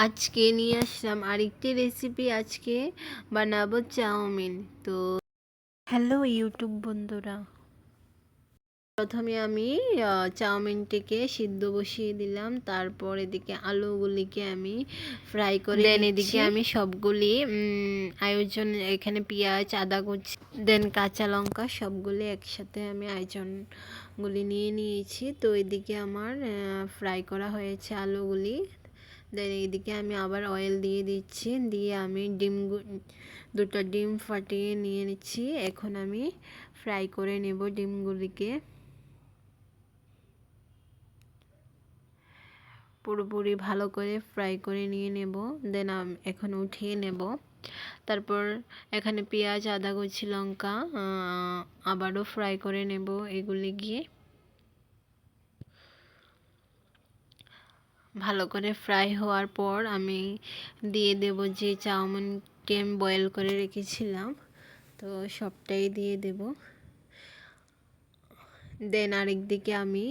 আজকে নিয়ে আসলাম আরেকটি রেসিপি। আজকে বানাবো চাউমিন। তো হ্যালো ইউটিউব বন্ধুরা, প্রথমে আমি চাউমিনটিকে সিদ্ধ বসিয়ে দিলাম। তারপর এদিকে আলুগুলিকে আমি ফ্রাই করে দেন এদিকে আমি সবগুলি আয়োজন, এখানে পেঁয়াজ, আদা কুচি, দেন কাঁচা লঙ্কা সবগুলি একসাথে আমি আয়োজনগুলি নিয়ে নিয়েছি। তো এদিকে আমার ফ্রাই করা হয়েছে আলুগুলি। দেন এইদিকে আমি আবার অয়েল দিয়ে দিচ্ছি, দিয়ে আমি দুটো ডিম ফাটিয়ে নিয়ে নিচ্ছি। এখন আমি ফ্রাই করে নেব ডিমগুলিকে, পুরোপুরি ভালো করে ফ্রাই করে নিয়ে নেব। দেন এখন উঠিয়ে নেব। তারপর এখানে পেঁয়াজ, আদা কুচি, লঙ্কা আবারও ফ্রাই করে নেব। এগুলি গিয়ে ভালো করে ফ্রাই হওয়ার পর আমি দিয়ে দেব যে চাউমিনটি আমি বয়েল করে রেখেছিলাম, তো সবটাই দিয়ে দেব। দেন আরেক দিকে আমি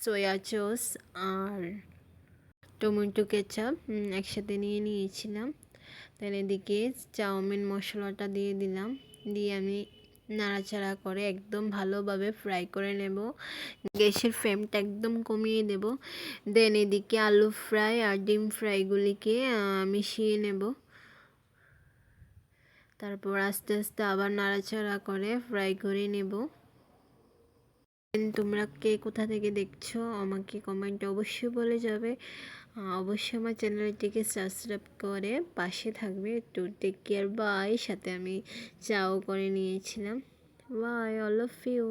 সয়া সস আর টমেটো কেচাপ একসাথে নিয়ে নিয়েছিলাম। দেন এদিকে চাউমিন মশলাটা দিয়ে দিলাম, দিয়ে আমি নাড়াচাড়া করে একদম ভালোভাবে ফ্রাই করে নেব। গ্যাসের ফ্লেমটা একদম কমিয়ে দেব। দেন এদিকে আলু ফ্রাই আর ডিম ফ্রাইগুলিকে মিশিয়ে নেব। তারপর আস্তে আস্তে আবার নাড়াচাড়া করে ফ্রাই করে নেব। তোমরা কে কোথা থেকে দেখছো আমাকে কমেন্টে অবশ্যই বলে যাবে। অবশ্যই আমার চ্যানেলটিকে সাবস্ক্রাইব করে পাশে থাকবে। তো টেক কেয়ার, বাই। সাথে আমি চাও করে নিয়েছিলাম। Bye, all of you.